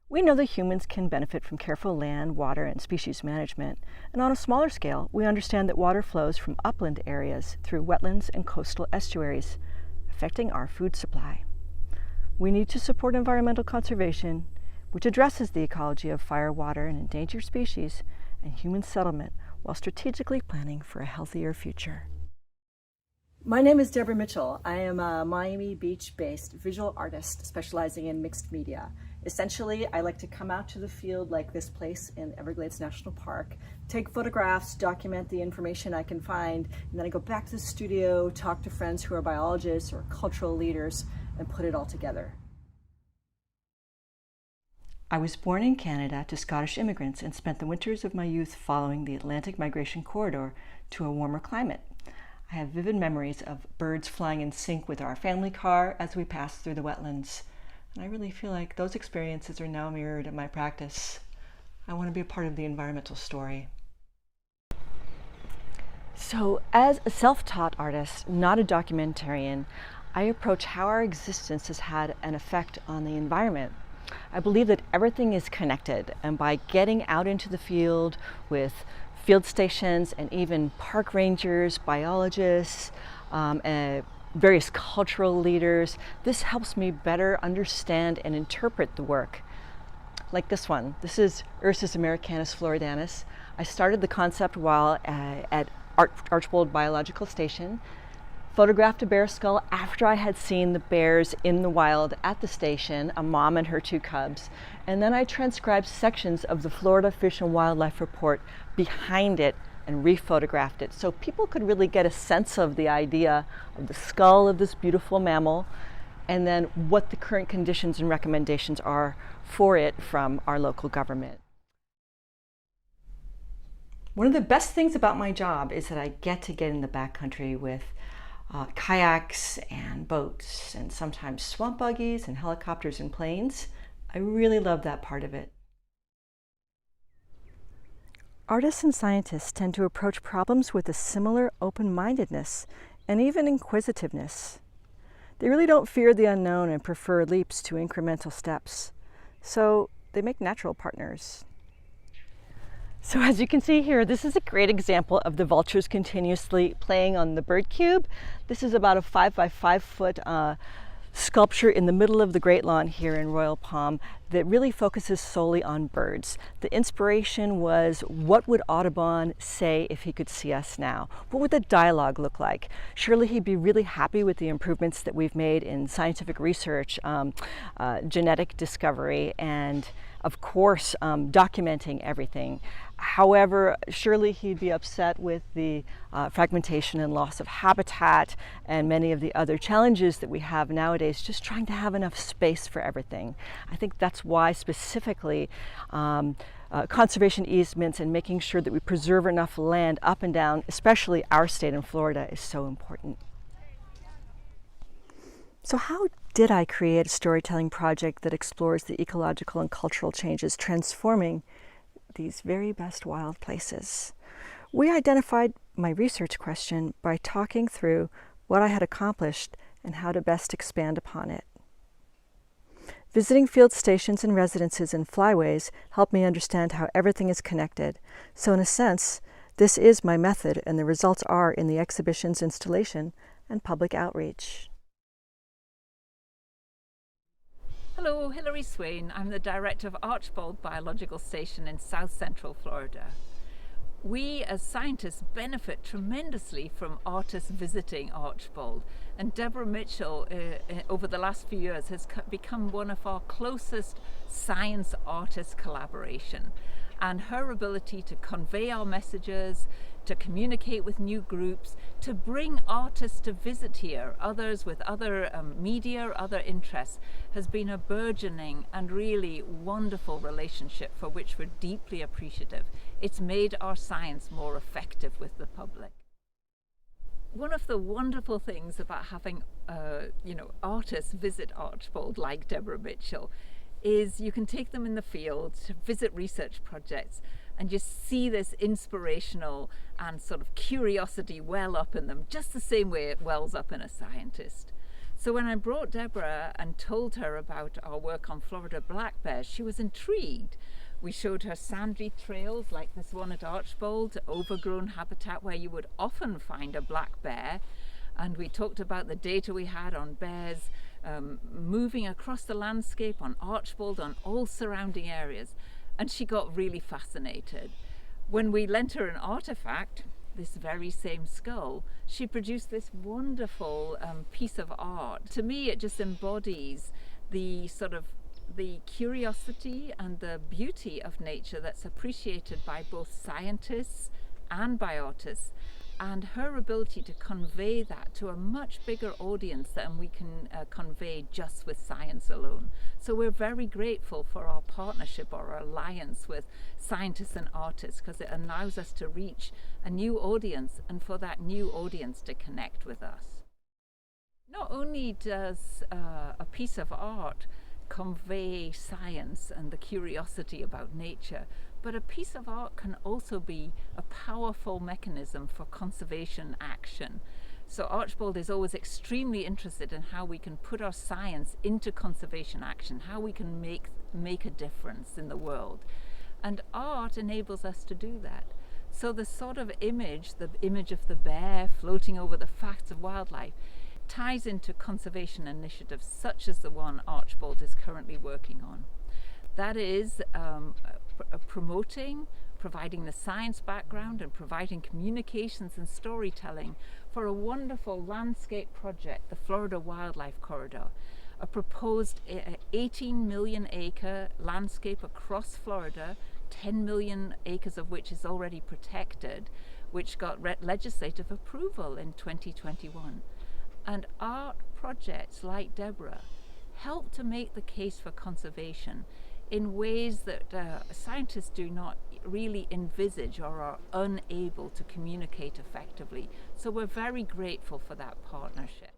We know that humans can benefit from careful land, water, and species management, and on a smaller scale, we understand that water flows from upland areas through wetlands and coastal estuaries, affecting our food supply. We need to support environmental conservation, which addresses the ecology of fire, water, and endangered species, and human settlement while strategically planning for a healthier future. My name is Deborah Mitchell. I am a Miami Beach-based visual artist specializing in mixed media. Essentially, I like to come out to the field like this place in Everglades National Park, take photographs, document the information I can find, and then I go back to the studio, talk to friends who are biologists or cultural leaders, and put it all together. I was born in Canada to Scottish immigrants and spent the winters of my youth following the Atlantic migration corridor to a warmer climate. I have vivid memories of birds flying in sync with our family car as we passed through the wetlands. And I really feel like those experiences are now mirrored in my practice. I want to be a part of the environmental story. So as a self-taught artist, not a documentarian, I approach how our existence has had an effect on the environment. I believe that everything is connected, and by getting out into the field with field stations and even park rangers, biologists, and various cultural leaders, this helps me better understand and interpret the work. Like this one. This is Ursus americanus floridanus. I started the concept while at Archbold Biological Station, photographed a bear skull after I had seen the bears in the wild at the station, a mom and her 2 cubs, and then I transcribed sections of the Florida Fish and Wildlife Report behind it and rephotographed it so people could really get a sense of the idea of the skull of this beautiful mammal and then what the current conditions and recommendations are for it from our local government. One of the best things about my job is that I get in the backcountry with kayaks and boats and sometimes swamp buggies and helicopters and planes. I really love that part of it. Artists and scientists tend to approach problems with a similar open-mindedness and even inquisitiveness. They really don't fear the unknown and prefer leaps to incremental steps. So they make natural partners. So as you can see here, this is a great example of the vultures continuously playing on the bird cube. This is about a 5 by 5 foot sculpture in the middle of the Great Lawn here in Royal Palm that really focuses solely on birds. The inspiration was, what would Audubon say if he could see us now? What would the dialogue look like? Surely he'd be really happy with the improvements that we've made in scientific research, genetic discovery, and of course documenting everything. However, surely he'd be upset with the fragmentation and loss of habitat and many of the other challenges that we have nowadays, just trying to have enough space for everything. I think that's why specifically conservation easements and making sure that we preserve enough land up and down, especially our state in Florida, is so important. So how did I create a storytelling project that explores the ecological and cultural changes transforming these very best wild places? We identified my research question by talking through what I had accomplished and how to best expand upon it. Visiting field stations and residences and flyways helped me understand how everything is connected. So in a sense, this is my method, and the results are in the exhibition's installation and public outreach. Hello, Hilary Swain. I'm the director of Archbold Biological Station in South Central Florida. We as scientists benefit tremendously from artists visiting Archbold, and Deborah Mitchell over the last few years has become one of our closest science-artist collaboration, and her ability to convey our messages, to communicate with new groups, to bring artists to visit here, others with other media, other interests, has been a burgeoning and really wonderful relationship for which we're deeply appreciative. It's made our science more effective with the public. One of the wonderful things about having artists visit Archbold like Deborah Mitchell is you can take them in the field to visit research projects and just see this inspirational and sort of curiosity well up in them, just the same way it wells up in a scientist. So when I brought Deborah and told her about our work on Florida black bears, she was intrigued. We showed her sandy trails like this one at Archbold, overgrown habitat where you would often find a black bear. And we talked about the data we had on bears moving across the landscape on Archbold, on all surrounding areas. And she got really fascinated. When we lent her an artifact, this very same skull, she produced this wonderful piece of art. To me, it just embodies the sort of the curiosity and the beauty of nature that's appreciated by both scientists and by artists, and her ability to convey that to a much bigger audience than we can convey just with science alone. So we're very grateful for our partnership or our alliance with scientists and artists, because it allows us to reach a new audience and for that new audience to connect with us. Not only does a piece of art convey science and the curiosity about nature, but a piece of art can also be a powerful mechanism for conservation action. So Archbold is always extremely interested in how we can put our science into conservation action, how we can make a difference in the world. And art enables us to do that. So the sort of image, the image of the bear floating over the facts of wildlife, ties into conservation initiatives such as the one Archbold is currently working on. That is providing the science background and providing communications and storytelling for a wonderful landscape project, the Florida Wildlife Corridor, a proposed 18 million acre landscape across Florida, 10 million acres of which is already protected, which got legislative approval in 2021. And art projects like Deborah help to make the case for conservation in ways that scientists do not really envisage or are unable to communicate effectively. So we're very grateful for that partnership.